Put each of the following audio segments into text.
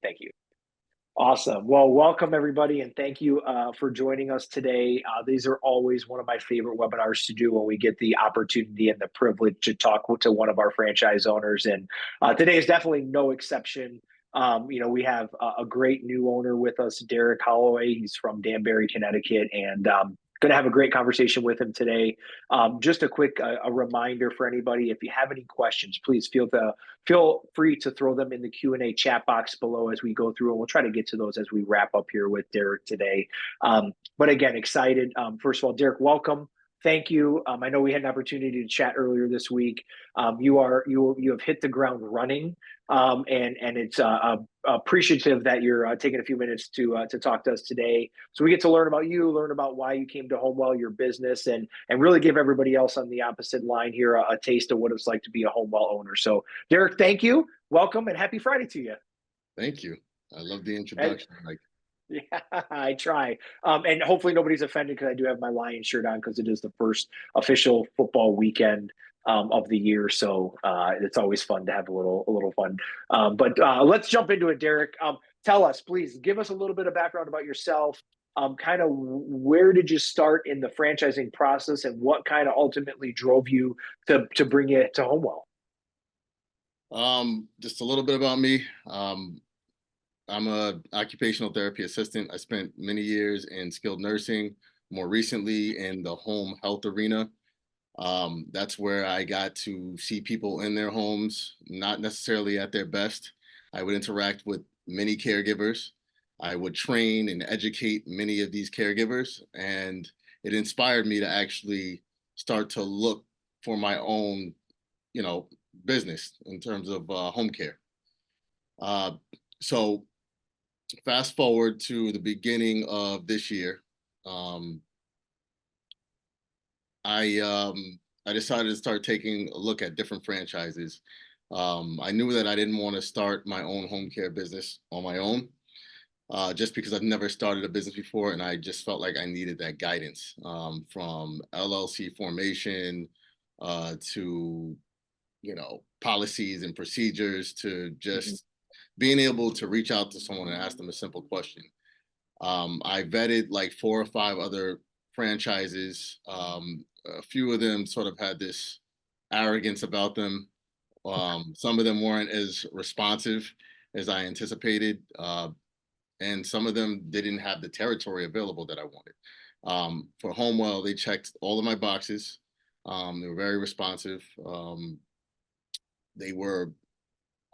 Thank you. Awesome. Well, welcome everybody, and thank you for joining us today. These are always one of my favorite webinars to do when we get the opportunity and the privilege to talk to one of our franchise owners. And today is definitely no exception. We have a great new owner with us, Deric Holloway. He's from Danbury, Connecticut, and going to have a great conversation with him today. Just a quick reminder for anybody: if you have any questions, please feel free to throw them in the Q&A chat box below as we go through, and we'll try to get to those as we wrap up here with Deric today. But again, excited. First of all, Deric, welcome. Thank you. I know we had an opportunity to chat earlier this week. You have hit the ground running, and it's appreciative that you're taking a few minutes to talk to us today. So we get to learn about you, learn about why you came to HomeWell, your business, and really give everybody else on the opposite line here a taste of what it's like to be a HomeWell owner. So Deric, thank you, welcome, and happy Friday to you. Thank you. I love the introduction, Mike. Yeah, I try. And hopefully nobody's offended because I do have my Lions shirt on because it is the first official football weekend of the year. So it's always fun to have a little fun. But let's jump into it, Deric. Tell us, please, give us a little bit of background about yourself. Kind of where did you start in the franchising process, and what kind of ultimately drove you to bring it to HomeWell? Just a little bit about me. I'm an occupational therapy assistant. I spent many years in skilled nursing, more recently in the home health arena. That's where I got to see people in their homes, not necessarily at their best. I would interact with many caregivers. I would train and educate many of these caregivers, and it inspired me to actually start to look for my own, business in terms of home care. So fast forward to the beginning of this year, I decided to start taking a look at different franchises. I knew that I didn't want to start my own home care business on my own, just because I've never started a business before, and I just felt like I needed that guidance from LLC formation to policies and procedures to just being able to reach out to someone and ask them a simple question. I vetted like 4 or 5 other franchises. A few of them sort of had this arrogance about them. Some of them weren't as responsive as I anticipated. And some of them didn't have the territory available that I wanted. For HomeWell, they checked all of my boxes. They were very responsive.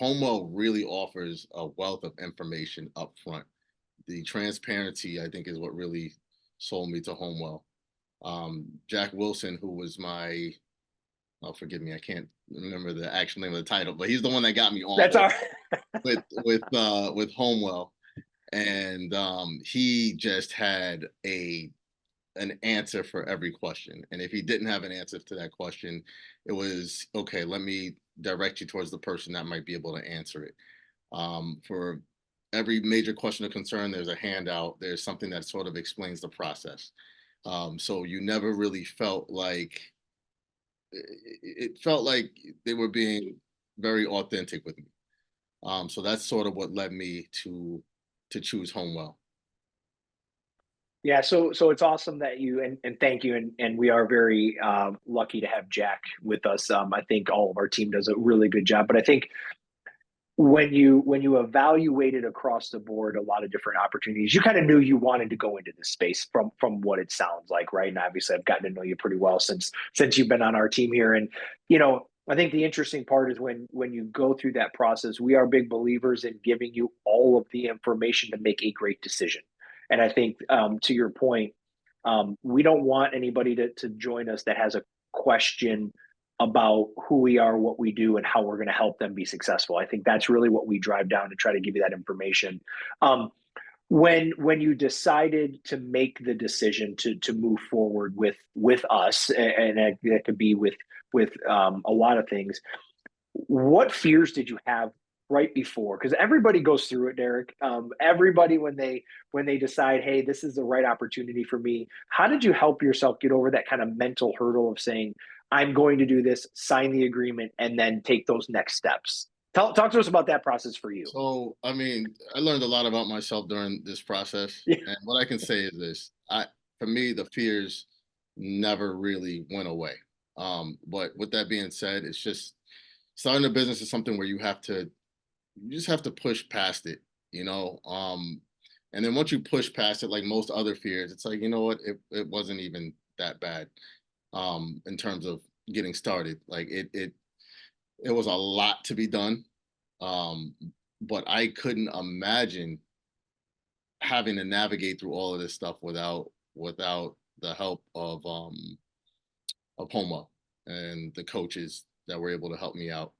HomeWell really offers a wealth of information up front. The transparency, I think, is what really sold me to HomeWell. Jack Wilson, who was forgive me, I can't remember the actual name of the title, but he's the one that got me on That's all right. with HomeWell. And he just had an answer for every question. And if he didn't have an answer to that question, it was, okay, let me direct you towards the person that might be able to answer it. For every major question or concern, there's a handout. There's something that sort of explains the process. So you never really felt like, it felt like they were being very authentic with me. So that's sort of what led me to choose HomeWell. Yeah, so it's awesome that you and thank you, and we are very lucky to have Jack with us. I think all of our team does a really good job, but I think when you evaluated across the board a lot of different opportunities, you kind of knew you wanted to go into this space from what it sounds like, right? And obviously, I've gotten to know you pretty well since you've been on our team here, and I think the interesting part is when you go through that process, we are big believers in giving you all of the information to make a great decision. And I think to your point, we don't want anybody to join us that has a question about who we are, what we do, and how we're going to help them be successful. I think that's really what we drive down to try to give you that information. When you decided to make the decision to move forward with us, and that could be with a lot of things, what fears did you have right before? Because everybody goes through it, Deric. Everybody, when they decide, hey, this is the right opportunity for me, how did you help yourself get over that kind of mental hurdle of saying, I'm going to do this, sign the agreement, and then take those next steps? Talk to us about that process for you. So, I mean, I learned a lot about myself during this process, Yeah. and what I can say is this: for me, the fears never really went away. But with that being said, it's just starting a business is something where you just have to push past it, you know. And then once you push past it, like most other fears, it's like, you know what, it wasn't even that bad. In terms of getting started, like it was a lot to be done. Um, but I couldn't imagine having to navigate through all of this stuff without the help of HomeWell and the coaches that were able to help me out.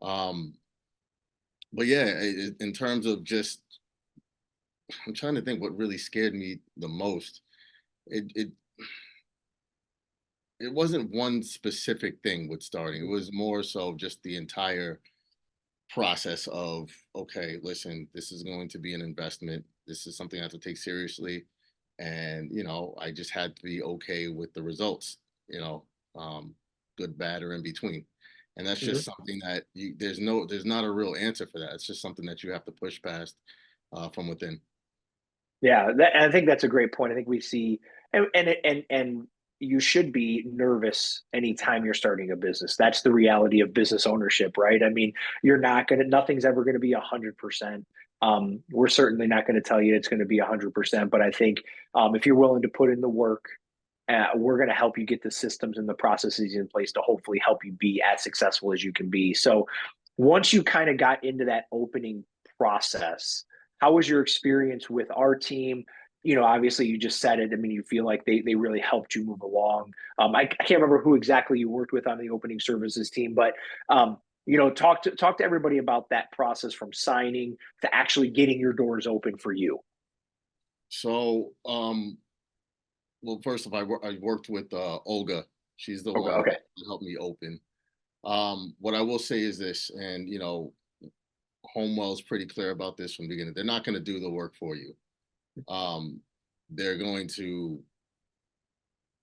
Um, but yeah, in terms of just, I'm trying to think what really scared me the most. It it wasn't one specific thing with starting. It was more so just the entire process of, okay, listen, this is going to be an investment. This is something I have to take seriously. And, I just had to be okay with the results, you know, um, good, bad, or in between. And that's just Mhm. something that there's not a real answer for that. It's just something that you have to push past from within. Yeah, and I think that's a great point. I think we see, and you should be nervous anytime you're starting a business. That's the reality of business ownership, right? I mean, nothing's ever going to be 100%. We're certainly not going to tell you it's going to be 100%, but I think if you're willing to put in the work, we're going to help you get the systems and the processes in place to hopefully help you be as successful as you can be. So once you kind of got into that opening process, how was your experience with our team? Obviously you just said it. I mean, you feel like they really helped you move along. I can't remember who exactly you worked with on the opening services team, but talk to everybody about that process from signing to actually getting your doors open for you. So, well, first of all, I worked with Olga. She's the Okay. one Okay. that helped me open. What I will say is this, and Homewell's pretty clear about this from the beginning. They're not going to do the work for you. Um, they're going to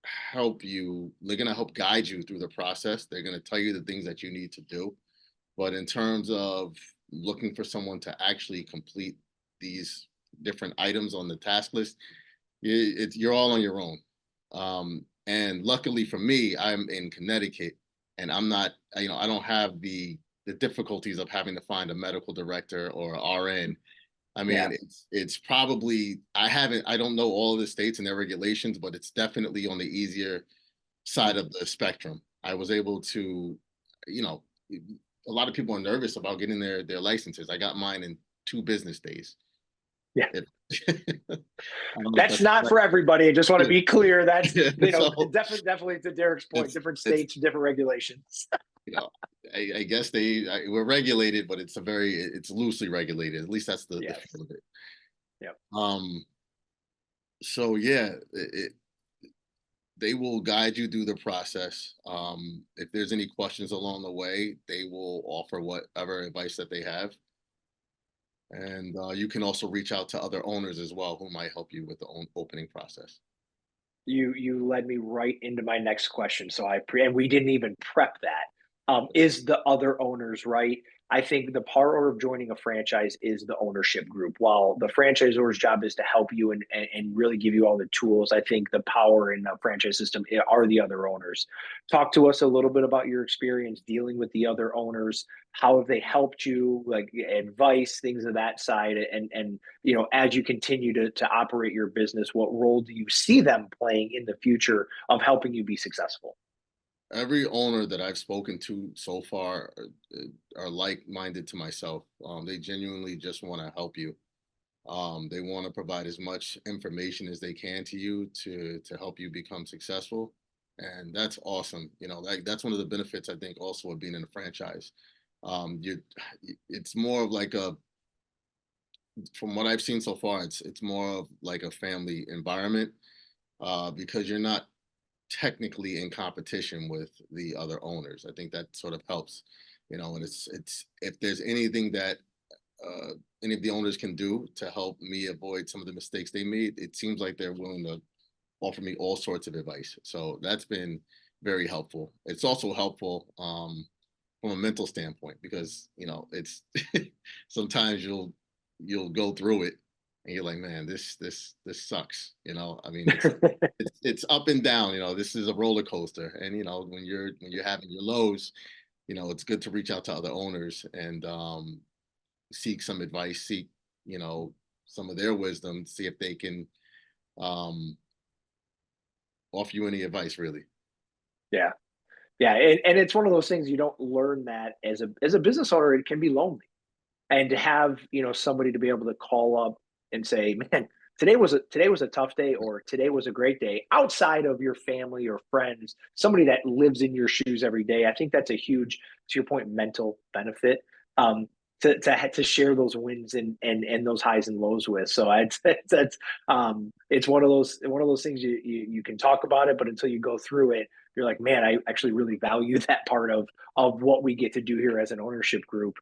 help you. They're going to help guide you through the process. They're going to tell you the things that you need to do. But in terms of looking for someone to actually complete these different items on the task list, you're all on your own. And luckily for me, I'm in Connecticut, and I'm not. I don't have the difficulties of having to find a medical director or RN. I Yeah. mean, it's probably I don't know all of the states and their regulations, but it's definitely on the easier side of the spectrum. I was able to, you know, a lot of people are nervous about getting their licenses. I got mine in 2 business days. Yeah. If, I don't know if That's that's not for everybody. I just want to be clear. That's so definitely to Derek's point. it's Different it's states, different regulations. you know I guess we're regulated, but it's loosely regulated. At least that's the Yes. feel of it. Yep. Um. So yeah, they will guide you through the process. If there's any questions along the way, they will offer whatever advice that they have. And you can also reach out to other owners as well who might help you with the opening process. You led me right into my next question. So and we didn't even prep that. Is the other owners right? I think the power of joining a franchise is the ownership group. While the franchisor's job is to help you and really give you all the tools, I think the power in the franchise system are the other owners. Talk to us a little bit about your experience dealing with the other owners. How have they helped you, like advice, things of that side, and as you continue to operate your business, what role do you see them playing in the future of helping you be successful? Every owner that I've spoken to so far are like-minded to myself. They genuinely just want to help you. They want to provide as much information as they can to you to help you become successful, and that's awesome. Like that's one of the benefits I think also of being in a franchise. You, it's more of like from what I've seen so far, it's more of like a family environment because you're not technically in competition with the other owners. I think that sort of helps, and it's if there's anything that any of the owners can do to help me avoid some of the mistakes they made, it seems like they're willing to offer me all sorts of advice. So that's been very helpful. It's also helpful from a mental standpoint, because it's sometimes you'll go through it and you're like, man, this sucks. I mean, it's up and down. This is a roller coaster, and when you're having your lows, it's good to reach out to other owners and seek some advice, seek you know some of their wisdom, see if they can um, offer you any advice, really. Yeah. Yeah. And it's one of those things you don't learn that as a business owner, it can be lonely. And to have, somebody to be able to call up and say, man, today was a tough day, or today was a great day, outside of your family or friends, somebody that lives in your shoes every day. I think that's a huge, to your point, mental benefit. Um, to share those wins and those highs and lows with. So it's one of those things you can talk about it, but until you go through it, you're like, man, I actually really value that part of what we get to do here as an ownership group.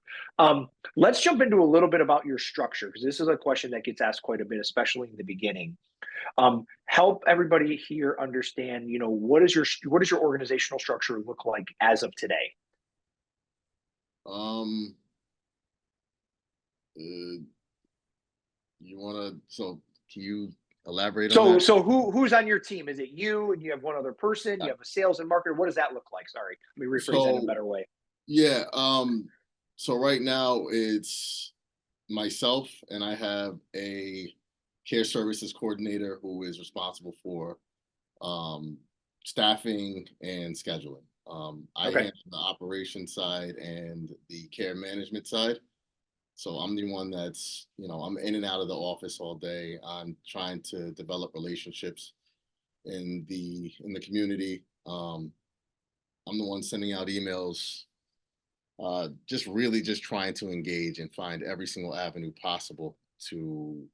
Let's jump into a little bit about your structure, because this is a question that gets asked quite a bit, especially in the beginning. Help everybody here understand, what does your organizational structure look like as of today? Um, uh, you want to? So, can you elaborate on So that? so who's on your team? Is it you and you have one other person? Uh, You have a sales and marketer? What does that look like? Sorry, let me rephrase that in a So, better way. yeah. So right now it's myself, and I have a care services coordinator who is responsible for um, staffing and scheduling. I Okay. handle the operation side and the care management side. So I'm the one I'm in and out of the office all day. I'm trying to develop relationships in the community. I'm the one sending out emails, just really just trying to engage and find every single avenue possible to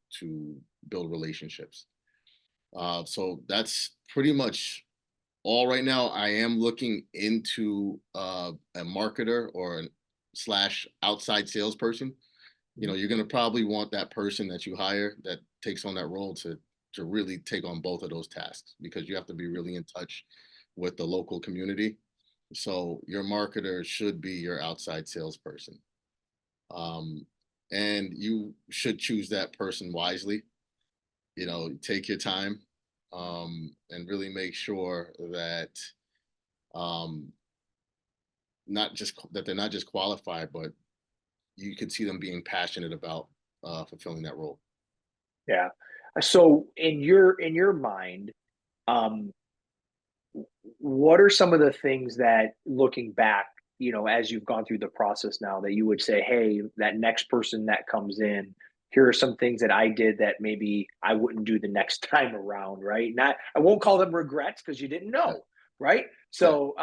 build relationships. So that's pretty much all right now. I am looking into a marketer or an slash outside salesperson. You're going to probably want that person that you hire that takes on that role to really take on both of those tasks, because you have to be really in touch with the local community. So your marketer should be your outside salesperson. Um, and you should choose that person wisely. Take your time, and really make sure that um, not just that they're not just qualified, but you can see them being passionate about fulfilling that role. Yeah. So in your mind, um, what are some of the things that, looking back, as you've gone through the process now, that you would say, hey, that next person that comes in, here are some things that I did that maybe I wouldn't do the next time around, right? Not, I won't call them regrets because you didn't Yeah, know, right? yeah. So,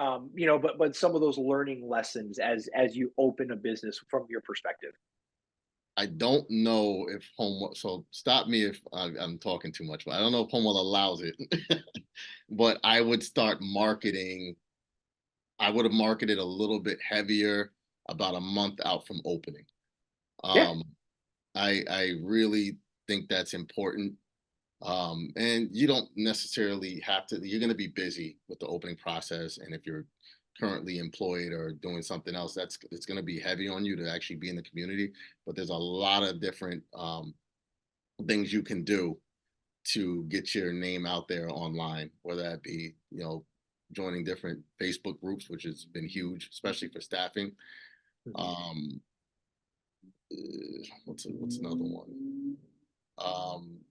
but some of those learning lessons as you open a business from your perspective. I don't know if HomeWell. So stop me if I'm talking too much, but I don't know if HomeWell allows it. But I would start marketing. I would have marketed a little bit heavier about a month out from opening. Yeah. Um, I really think that's important. And you don't necessarily have to. You're going to be busy with the opening process, and if you're currently employed or doing something else, it's going to be heavy on you to actually be in the community. But there's a lot of different things you can do to get your name out there online, whether that be joining different Facebook groups, which has been huge, especially for staffing. Mhm. Um, what's another one?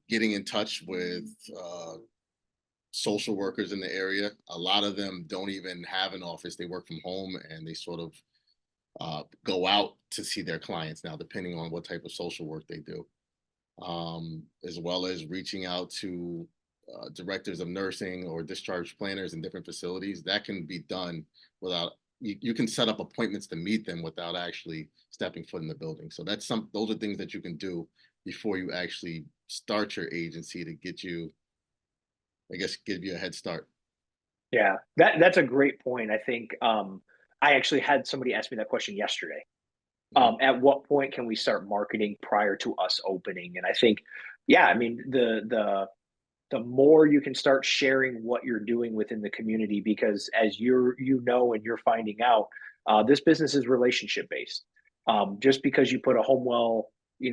Getting in touch with social workers in the area. A lot of them don't even have an office; they work from home, and they sort of go out to see their clients now, depending on what type of social work they do. As well as reaching out to directors of nursing or discharge planners in different facilities. That can be done without you can set up appointments to meet them without actually stepping foot in the building. So those are things that you can do before you actually start your agency to get you, I guess, give you a head start. Yeah, that's a great point. I think I actually had somebody ask me that question yesterday. Mhm. At what point can we start marketing prior to us opening? And I think, yeah, I mean, the more you can start sharing what you're doing within the community, because as and you're finding out, This business is relationship based. Just because you put a HomeWell,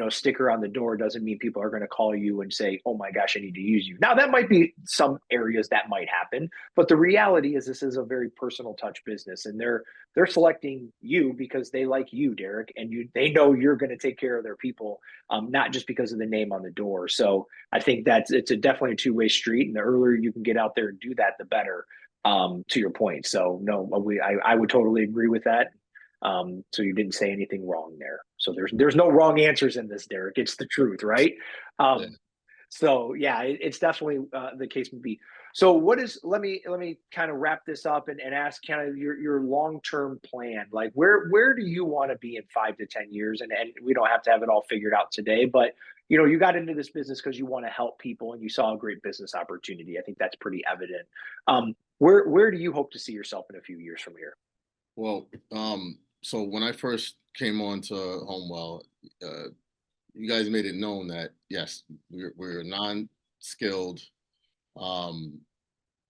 sticker on the door doesn't mean people are going to call you and say, "Oh my gosh, I need to use you." Now, that might be some areas that might happen, but the reality is this is a very personal touch business, and they're selecting you because they like you, Deric, and they know you're going to take care of their people, not just because of the name on the door. So I think it's definitely a two-way street, and the earlier you can get out there and do that, the better. To your point, so no, I would totally agree with that. So you didn't say anything wrong there. So there's no wrong answers in this, Deric. It's the truth, right? Yeah. So yeah, it's definitely the case would be. So let me kind of wrap this up and ask kind of your long-term plan. Like where do you want to be in 5 to 10 years? And we don't have to have it all figured out today, but you got into this business because you want to help people and you saw a great business opportunity. I think that's pretty evident. Where do you hope to see yourself in a few years from here? Well, so when I first came on to HomeWell, you guys made it known that yes, we're a non-skilled, um,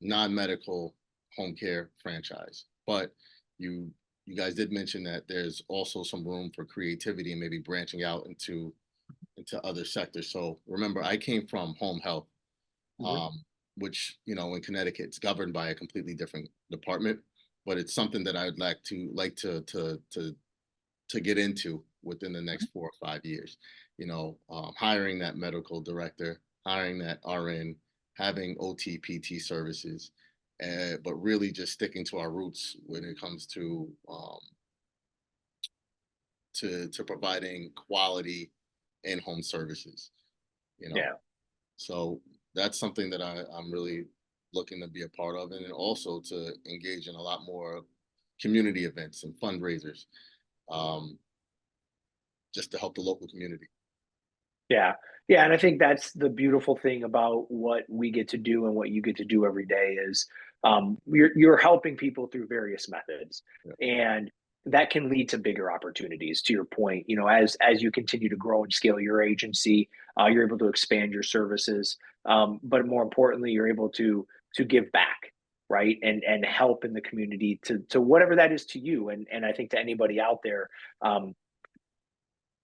non-medical home care franchise, but you guys did mention that there's also some room for creativity and maybe branching out into other sectors. So remember, I came from home health, Mhm. um, which in Connecticut it's governed by a completely different department, but it's something that I'd like to get into within the next 4 or 5 years. Hiring that medical director, hiring that RN, having OT PT services, but really just sticking to our roots when it comes to providing quality in-home services. You know, Yeah. so that's something that I'm really looking to be a part of, and then also to engage in a lot more community events and fundraisers, um, just to help the local community. Yeah. Yeah, and I think that's the beautiful thing about what we get to do and what you get to do every day is you're helping people through various methods, Yeah. and that can lead to bigger opportunities. To your point, as you continue to grow and scale your agency, you're able to expand your services, but more importantly, you're able to give back, right, and help in the community to whatever that is to you. And I think to anybody out there,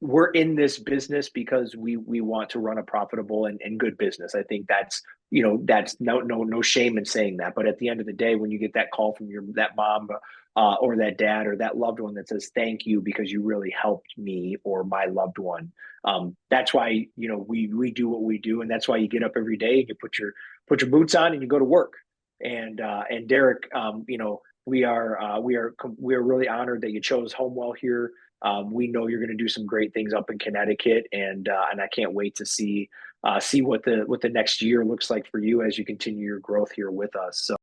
we're in this business because we want to run a profitable and good business. I think that's no shame in saying that. But at the end of the day, when you get that call from that mom, or that dad or that loved one that says thank you because you really helped me or my loved one, that's why we do what we do, and that's why you get up every day and you put your boots on and you go to work. And Deric, we are really honored that you chose HomeWell here. We know you're going to do some great things up in Connecticut, and I can't wait to see what the next year looks like for you as you continue your growth here with us. So